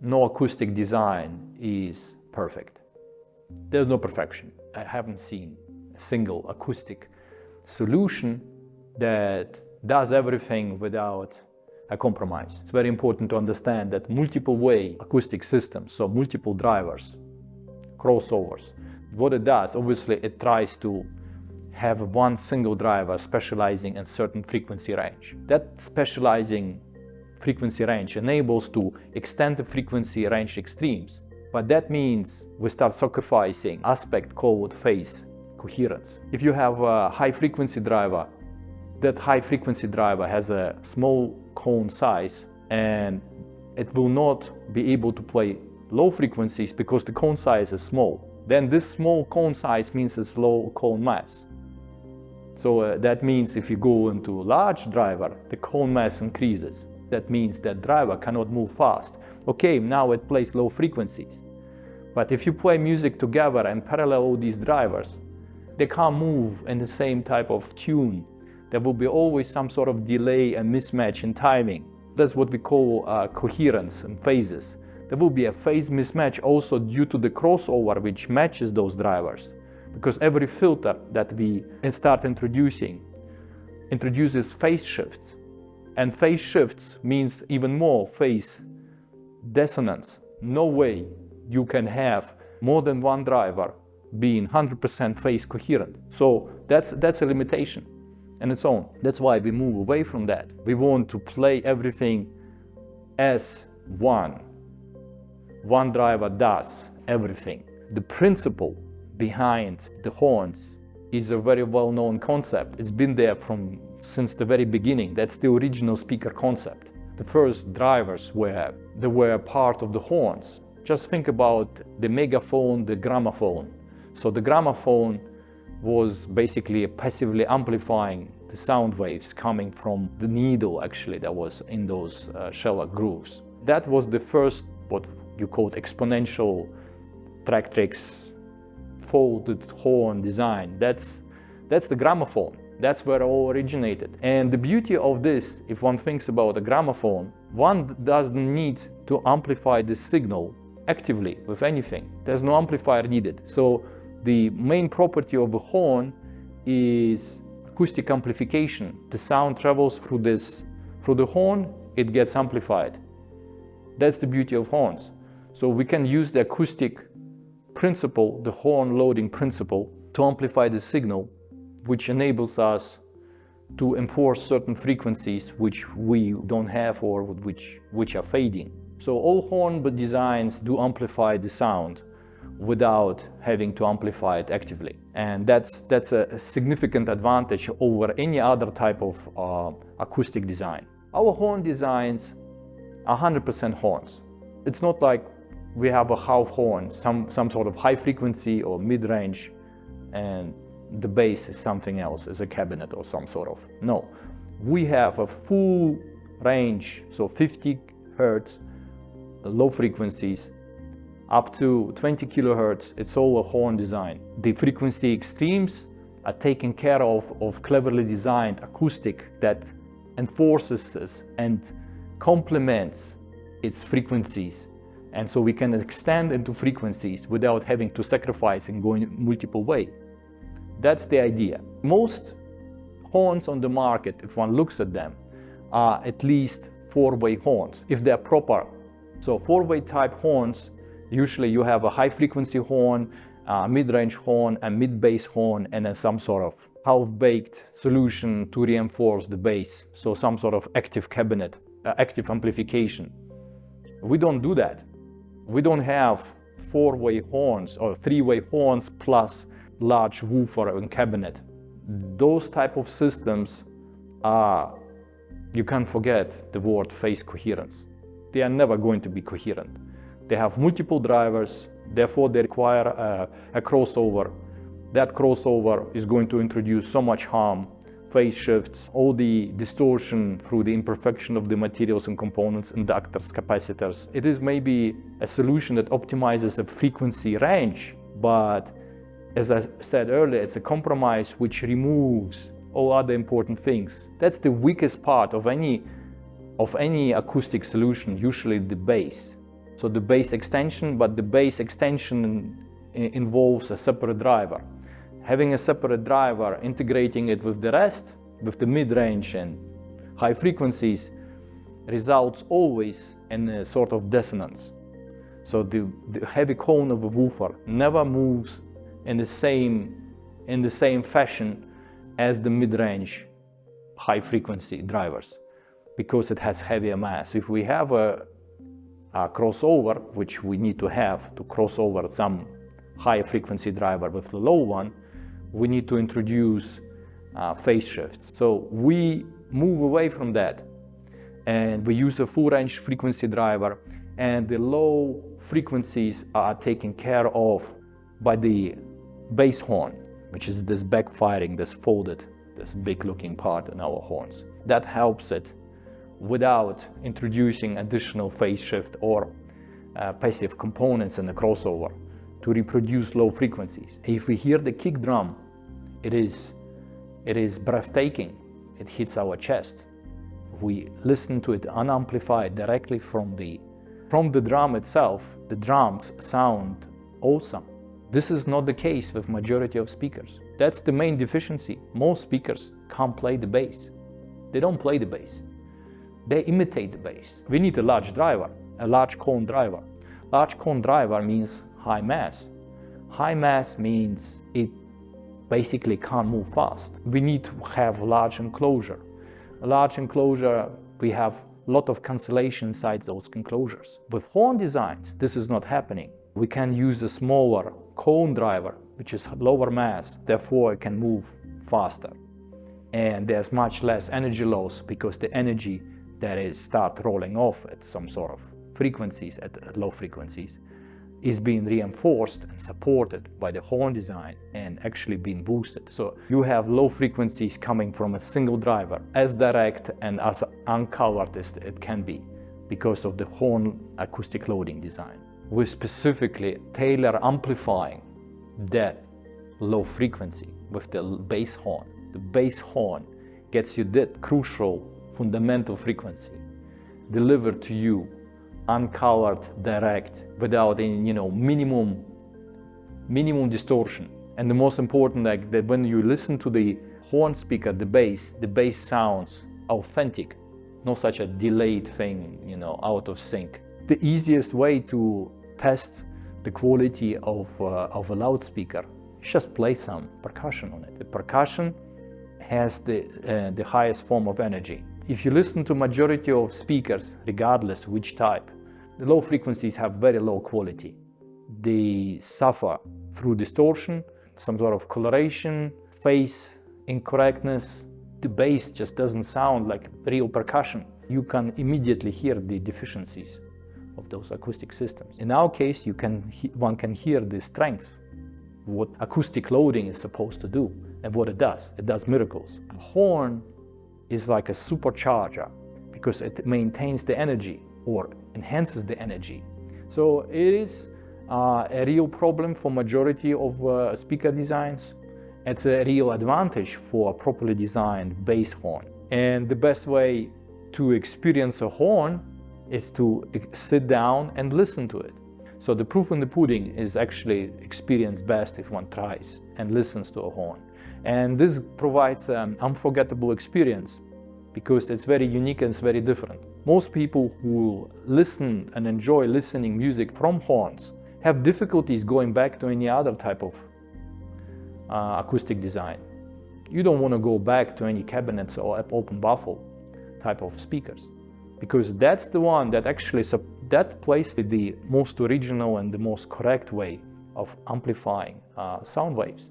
no acoustic design is perfect. There's no perfection. I haven't seen a single acoustic solution that does everything without a compromise. It's very important to understand that multiple way acoustic systems, so multiple drivers, crossovers, what it does, obviously it tries to have one single driver specializing in certain frequency range. That specializing frequency range enables to extend the frequency range extremes, but that means we start sacrificing aspect called phase coherence. If you have a high frequency driver, that high frequency driver has a small cone size and it will not be able to play low frequencies because the cone size is small. Then this small cone size means it's low cone mass. So that means if you go into a large driver, the cone mass increases. That means that driver cannot move fast. Okay, now it plays low frequencies. But if you play music together and parallel all these drivers, they can't move in the same type of tune. There will be always some sort of delay and mismatch in timing. That's what we call coherence and phases. There will be a phase mismatch also due to the crossover which matches those drivers. Because every filter that we start introduces phase shifts. And phase shifts means even more phase dissonance. No way you can have more than one driver being 100% phase coherent. So that's a limitation in its own. That's why we move away from that. We want to play everything as one. One driver does everything. The principle behind the horns is a very well-known concept. It's been there since the very beginning. That's the original speaker concept. The first drivers were part of the horns. Just think about the megaphone, the gramophone. So the gramophone was basically passively amplifying the sound waves coming from the needle actually that was in those shellac grooves. That was the first, what you call exponential tractrix folded horn design. That's the gramophone. That's where it all originated. And the beauty of this, if one thinks about a gramophone, one doesn't need to amplify the signal actively with anything. There's no amplifier needed. So the main property of a horn is acoustic amplification. The sound travels through the horn, it gets amplified. That's the beauty of horns. So we can use the acoustic principle, the horn loading principle, to amplify the signal, which enables us to enforce certain frequencies which we don't have or which are fading. So all horn designs do amplify the sound without having to amplify it actively. And that's a significant advantage over any other type of acoustic design. Our horn designs are 100% horns. It's not like we have a half horn, some sort of high frequency or mid-range, and the bass is something else, as a cabinet or some sort of. No, we have a full range, so 50 Hertz, low frequencies, up to 20 kilohertz, it's all a horn design. The frequency extremes are taken care of cleverly designed acoustic that enforces this and complements its frequencies. And so we can extend into frequencies without having to sacrifice and going multiple way. That's the idea. Most horns on the market, if one looks at them, are at least four-way horns, if they're proper. So four-way type horns, usually you have a high frequency horn, a mid-range horn, a mid-bass horn, and then some sort of half-baked solution to reinforce the bass. So some sort of active cabinet, active amplification. We don't do that. We don't have four-way horns or three-way horns plus large woofer and cabinet. Those type of systems are, you can't forget the word phase coherence. They are never going to be coherent. They have multiple drivers, therefore they require a crossover. That crossover is going to introduce so much harm, phase shifts, all the distortion through the imperfection of the materials and components, inductors, capacitors. It is maybe a solution that optimizes the frequency range, but as I said earlier, it's a compromise which removes all other important things. That's the weakest part of any acoustic solution, usually the bass. So the bass extension, but the bass extension involves a separate driver. Having a separate driver, integrating it with the rest, with the mid-range and high frequencies, results always in a sort of dissonance. So the heavy cone of a woofer never moves in the same fashion as the mid-range high frequency drivers, because it has heavier mass. If we have a crossover, which we need to have to cross over some high frequency driver with the low one, we need to introduce phase shifts. So we move away from that and we use a full range frequency driver, and the low frequencies are taken care of by the bass horn, which is this backfiring, this folded, this big looking part in our horns. That helps it without introducing additional phase shift or passive components in the crossover to reproduce low frequencies. If we hear the kick drum, it is breathtaking. It hits our chest. We listen to it unamplified directly from the drum itself. The drums sound awesome. This is not the case with majority of speakers. That's the main deficiency. Most speakers can't play the bass. They don't play the bass. They imitate the bass. We need a large driver, a large cone driver. Large cone driver means high mass. High mass means it basically can't move fast. We need to have large enclosure. A large enclosure, we have a lot of cancellation inside those enclosures. With horn designs, this is not happening. We can use a smaller cone driver, which is lower mass, therefore it can move faster. And there's much less energy loss because the energy that is start rolling off at some sort of frequencies, at low frequencies, is being reinforced and supported by the horn design and actually being boosted. So you have low frequencies coming from a single driver, as direct and as uncovered as it can be because of the horn acoustic loading design. We specifically tailor amplifying that low frequency with the bass horn. The bass horn gets you that crucial fundamental frequency delivered to you uncovered, direct, without any minimum distortion. And the most important, like that when you listen to the horn speaker, the bass sounds authentic, no such a delayed thing, out of sync. The easiest way to test the quality of a loudspeaker is just play some percussion on it. The percussion has the highest form of energy. If you listen to majority of speakers, regardless which type, the low frequencies have very low quality. They suffer through distortion, some sort of coloration, phase incorrectness. The bass just doesn't sound like real percussion. You can immediately hear the deficiencies of those acoustic systems. In our case, one can hear the strength, what acoustic loading is supposed to do and what it does. It does miracles. A horn is like a supercharger because it maintains the energy or enhances the energy. So it is a real problem for majority of speaker designs. It's a real advantage for a properly designed bass horn. And the best way to experience a horn is to sit down and listen to it. So the proof in the pudding is actually experienced best if one tries and listens to a horn. And this provides an unforgettable experience because it's very unique and it's very different. Most people who listen and enjoy listening music from horns have difficulties going back to any other type of acoustic design. You don't want to go back to any cabinets or open-baffle type of speakers because that's the one that actually that plays with the most original and the most correct way of amplifying sound waves.